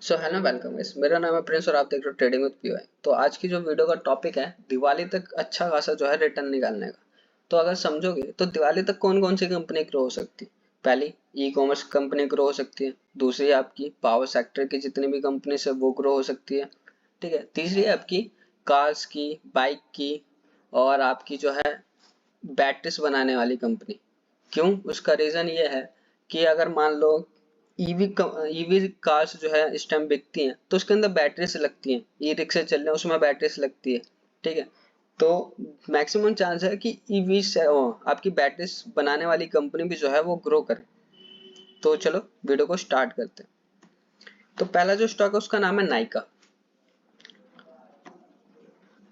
So hello welcome guys, मेरा नाम है प्रिंस और आप देख रहे हो ट्रेडिंग विद पीवाई। तो आज की जो वीडियो का टॉपिक है दिवाली तक अच्छा खासा जो है रिटर्न निकालने का। तो अगर समझोगे तो दिवाली तक कौन कौन सी कंपनी ग्रो हो सकती है। पहली ई कॉमर्स कंपनी ग्रो हो सकती है, दूसरी आपकी पावर सेक्टर की जितनी भी कंपनी है वो ग्रो हो सकती है, ठीक है। तीसरी है आपकी कार्स की, बाइक की, और आपकी जो है बैटरीज बनाने वाली कंपनी। क्यों? उसका रीजन ये है कि अगर मान लो ईवी ईवी कार्स जो है इस टाइम बिकती हैं तो उसके अंदर बैटरी से लगती हैं, ई रिक्शे चल रहे हैं उसमें बैटरी से लगती है, ठीक है। तो मैक्सिमम चांस है कि ईवी से आपकी बैटरीज बनाने वाली कंपनी भी जो है वो ग्रो करे। तो चलो वीडियो को स्टार्ट करते हैं। तो पहला जो स्टॉक है उसका नाम है नाइका,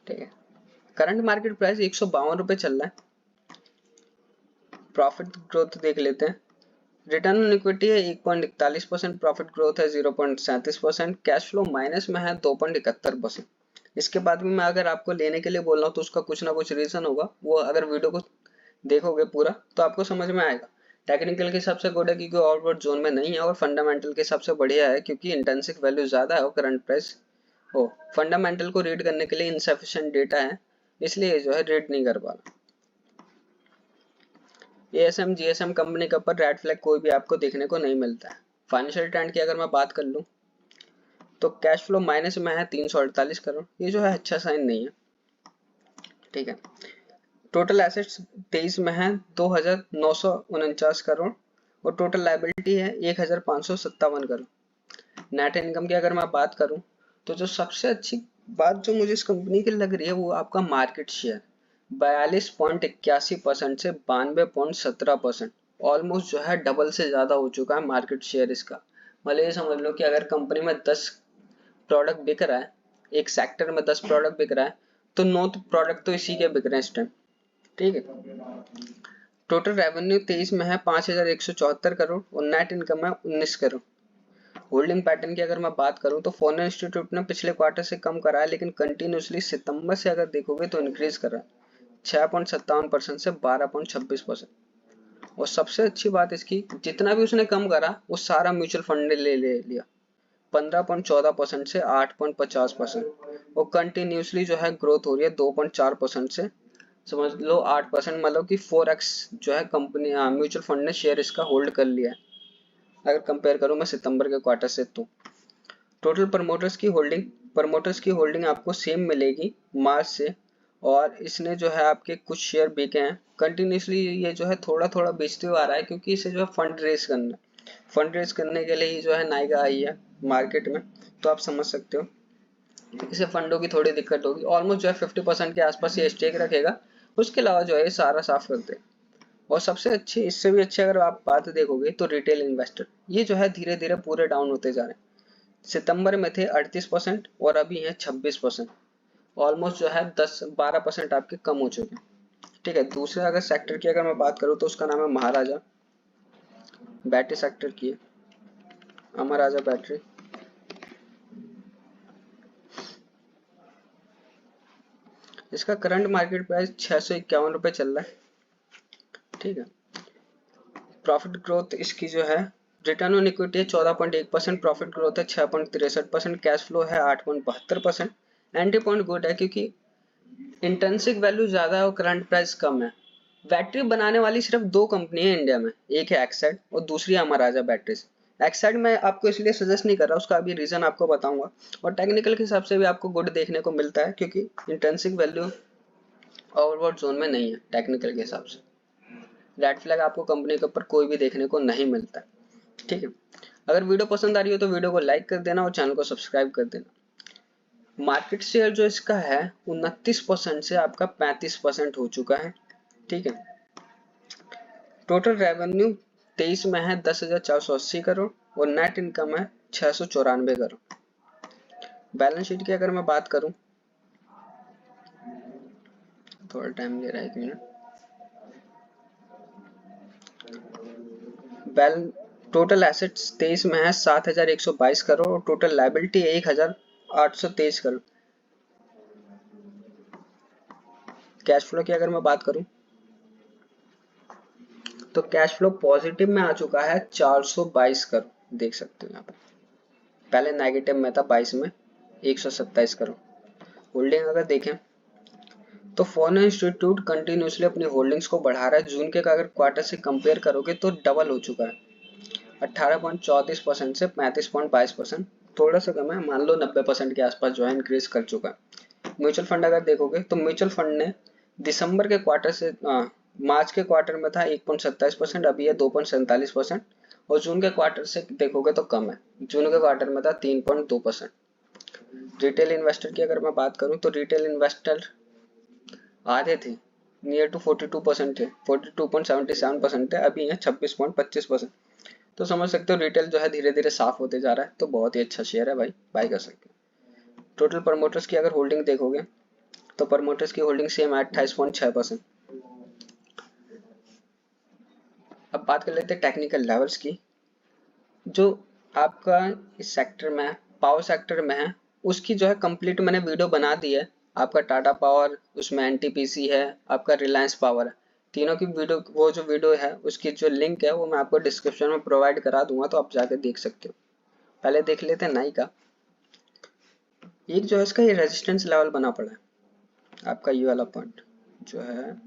ठीक है। करंट मार्केट प्राइस 152 रुपए चल रहा है। प्रॉफिट ग्रोथ देख लेते हैं। रिटर्न ऑन इक्विटी है 1.41%, प्रॉफिट ग्रोथ है 0.37%, कैश फ्लो माइनस में है 2.71%। इसके बाद भी मैं अगर आपको लेने के लिए बोल रहा हूँ तो उसका कुछ ना कुछ रीजन होगा, वो अगर वीडियो को देखोगे पूरा तो आपको समझ में आएगा। टेक्निकल के हिसाब से गुड है क्योंकि ऑलवर्ड जोन में नहीं है, और फंडामेंटल के हिसाब से बढ़िया है क्योंकि इंटेंसिक वैल्यू ज्यादा है और करंट प्राइस हो। फंडामेंटल को रीड करने के लिए इनसफिशिएंट डेटा है, इसलिए जो है रीड नहीं कर पा रहा। एएसएम जीएसएम कंपनी के ऊपर रेड फ्लैग कोई भी आपको देखने को नहीं मिलता है। फाइनेंशियल ट्रेंड की अगर मैं बात कर लूं तो कैश फ्लो माइनस में है 348 करोड़, ये जो है अच्छा साइन नहीं है, ठीक है। टोटल एसेट्स 23 में है 2949 करोड़, और टोटल लायबिलिटी है 1557 करोड़। नेट इनकम की अगर मैं बात करूं तो जो सबसे अच्छी बात जो मुझे इस कंपनी की लग रही है वो आपका मार्केट शेयर 42.81% से 92.17%, ऑलमोस्ट जो है डबल से ज्यादा हो चुका है मार्केट शेयर इसका। मतलब ये समझ लो कि अगर कंपनी में 10 प्रोडक्ट बिक रहा है, एक सेक्टर में 10 प्रोडक्ट बिक रहा है, तो 9 प्रोडक्ट तो इसी के बिक रहे हैं इस टाइम, ठीक है। टोटल रेवेन्यू 23 में है 5174 करोड़, और नेट इनकम है 19 करोड़। होल्डिंग पैटर्न की अगर मैं बात करूं तो फॉरेन इंस्टीट्यूट ने पिछले क्वार्टर से कम करा है, लेकिन कंटिन्यूसली सितंबर से अगर देखोगे तो इंक्रीज कर रहा है 6.57% से 12.26%। और सबसे अच्छी बात इसकी, जितना भी उसने कम करा वो सारा म्यूचुअल फंड ने ले लिया, 15.14% से 8.50%, और कंटिन्यूसली जो है ग्रोथ हो रही है 2.4% से, समझ लो 8%, मतलब कि 4x जो है कंपनी म्यूचुअल फंड ने शेयर इसका होल्ड कर लिया है अगर कंपेयर करूं मैं सितंबर के क्वार्टर से। तो टोटल प्रमोटर्स की होल्डिंग आपको सेम मिलेगी मार्च से, और इसने जो है आपके कुछ शेयर बिके हैं कंटिन्यूसली, ये जो है थोड़ा थोड़ा बेचते हुए आ रहा है क्योंकि इसे जो है फंड रेज करने के लिए ही जो है नाइका आई है मार्केट में। तो आप समझ सकते हो इसे फंडों की थोड़ी दिक्कत होगी, ऑलमोस्ट जो है 50% के आसपास ये स्टेक रखेगा, उसके अलावा जो है ये सारा साफ कर दे। और सबसे अच्छी, इससे भी अच्छी अगर आप बात देखोगे तो रिटेल इन्वेस्टर, ये जो है धीरे धीरे पूरे डाउन होते जा रहे हैं। सितंबर में थे 38% और अभी है 26%, ऑलमोस्ट जो है 10-12% आपके कम हो चुके हैं, ठीक है। दूसरे अगर सेक्टर की अगर मैं बात करूँ तो उसका नाम है महाराजा, बैटरी सेक्टर की है, महाराजा बैटरी। इसका करंट मार्केट प्राइस 651 रुपए चल रहा है, ठीक है। प्रॉफिट ग्रोथ इसकी जो है, रिटर्न ऑन इक्विटी है 14.1%, प्रॉफिट ग्रोथ है 6.63%, कैश फ्लो है 8.72%। एंट्री पॉइंट गुड है क्योंकि इंट्रिंसिक वैल्यू ज्यादा है और करंट प्राइस कम है। बैटरी बनाने वाली सिर्फ दो कंपनी है इंडिया में, एक है एक्साइड और दूसरी है महाराजा बैटरीज। एक्साइड मैं आपको इसलिए सजेस्ट नहीं कर रहा, उसका अभी रीजन आपको बताऊंगा, और टेक्निकल के हिसाब से भी आपको गुड देखने को मिलता है क्योंकि इंट्रिंसिक वैल्यू ओवरबॉट जोन में नहीं है टेक्निकल के हिसाब से। रेड फ्लैग आपको कंपनी के ऊपर कोई भी देखने को नहीं मिलता, ठीक है। अगर वीडियो पसंद आ रही हो तो वीडियो को लाइक कर देना और चैनल को सब्सक्राइब कर देना। मार्केट शेयर जो इसका है 29% से आपका 35% हो चुका है, ठीक है। टोटल रेवेन्यू 23 में है 10,480 करोड़, और नेट इनकम है 694 करोड़। बैलेंस शीट की अगर मैं बात करूं, थोड़ा टाइम ले रहा है, 1 मिनट। टोटल एसेट्स 23 में है 7,122 करोड़, और total liability 1,823 crore. Cash flow की अगर मैं बात करूं तो कैश फ्लो पॉजिटिव में आ चुका है 422 करोड़, देख सकते हो यहाँ पर। पहले नेगेटिव में था, 22 में 127 करोड़। होल्डिंग अगर देखें तो फॉरेन इंस्टीट्यूट कंटिन्यूसली अपनी होल्डिंग्स को बढ़ा रहा है। जून के अगर क्वार्टर से कंपेयर करोगे तो डबल हो चुका है, 18.34% से 35.22%, थोड़ा सा कम है, मान लो 90% के आसपास जो है इंक्रीज कर चुका है। म्यूचुअल फंड अगर देखोगे तो म्यूचुअल फंड ने दिसंबर के क्वार्टर से मार्च के क्वार्टर में था 1.27%, अभी है 2.47%, और जून के क्वार्टर से देखोगे तो कम है, जून के क्वार्टर में था 3.2%। रिटेल इन्वेस्टर की अगर मैं बात करूं तो रिटेल इन्वेस्टर आधे थे, नियर टू 42% थे, 42.77% है, अभी है 26.25%। तो समझ सकते हो रिटेल जो है धीरे धीरे साफ होते जा रहा है, तो बहुत ही अच्छा शेयर है भाई, बाय कर सकते हो। टोटल प्रमोटर्स की अगर होल्डिंग देखोगे तो प्रमोटर्स की होल्डिंग सेम है 28.6%। अब बात कर लेते हैं टेक्निकल लेवल्स की। जो आपका इस सेक्टर में पावर सेक्टर में है उसकी जो है कंप्लीट मैंने वीडियो बना दी है। आपका टाटा पावर, उसमें एनटीपीसी है, आपका रिलायंस पावर है, तीनों की वीडियो, वो जो वीडियो है उसकी जो लिंक है वो मैं आपको डिस्क्रिप्शन में प्रोवाइड करा दूंगा, तो आप जाके देख सकते हो। पहले देख लेते हैं नाई का। एक जो है इसका ये रेजिस्टेंस लेवल बना पड़ा है, आपका ये वाला पॉइंट जो है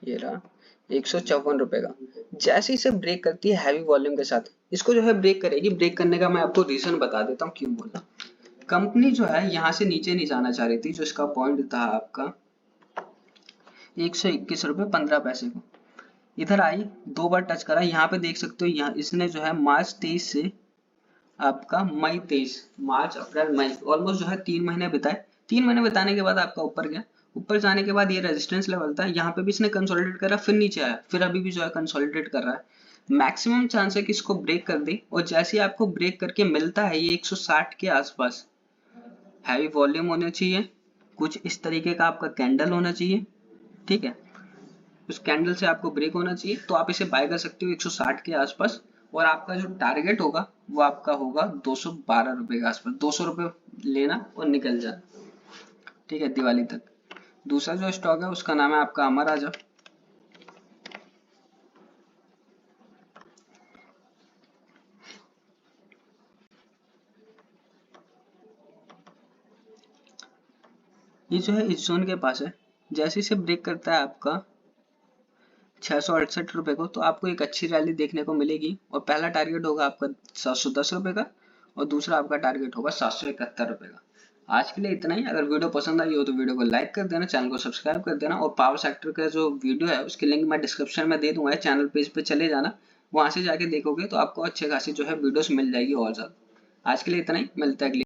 ये रहा 154 रुपए का। जैसे इसे ब्रेक करती है हैवी वॉल्यूम के साथ, इसको जो है ब्रेक करेगी। ब्रेक करने का मैं आपको रीजन बता देता हूँ क्यों बोला। कंपनी जो है यहाँ से नीचे नहीं जाना चाह रही थी, जो इसका पॉइंट था आपका 121 रुपए 15 पैसे को, इधर आई, दो बार टच करा, यहाँ पे देख सकते हो। यहाँ इसने जो है मार्च 23 से आपका मई 23, मार्च अप्रैल मई, ऑलमोस्ट जो है 3 महीने बिताए। 3 महीने बिताने के बाद आपका ऊपर गया, ऊपर जाने के बाद ये रेजिस्टेंस लेवल था, यहाँ पे भी इसने कंसोलिडेट करा, फिर नीचे आया, फिर अभी भी जो है कंसोलिडेट कर रहा है। मैक्सिमम चांस है कि इसको ब्रेक कर दे, और जैसे ही आपको ब्रेक करके मिलता है ये 160 के आसपास, हैवी वॉल्यूम होना चाहिए, कुछ इस तरीके का आपका कैंडल होना चाहिए, ठीक है, उस कैंडल से आपको ब्रेक होना चाहिए, तो आप इसे बाय कर सकते हो 160 के आसपास। और आपका जो टारगेट होगा वो आपका होगा 212 रुपए के आसपास, 200 रुपए लेना और निकल जाना, ठीक है, दिवाली तक। दूसरा जो स्टॉक है उसका नाम है आपका अमर राजा। ये जो है इस जोन के पास है, जैसे इसे ब्रेक करता है आपका 668 रुपए को, तो आपको एक अच्छी रैली देखने को मिलेगी। और पहला टारगेट होगा आपका 710 रुपए का, और दूसरा आपका टारगेट होगा 771 रुपए का। आज के लिए इतना ही। अगर वीडियो पसंद आई हो तो वीडियो को लाइक कर देना, चैनल को सब्सक्राइब कर देना, और पावर सेक्टर का जो वीडियो है उसकी लिंक मैं डिस्क्रिप्शन में दे दूंगा, चैनल पेज पे चले जाना, वहां से जाके देखोगे तो आपको अच्छे खासी जो है वीडियोस मिल जाएगी और ज्यादा। आज के लिए इतना ही, मिलता है अगली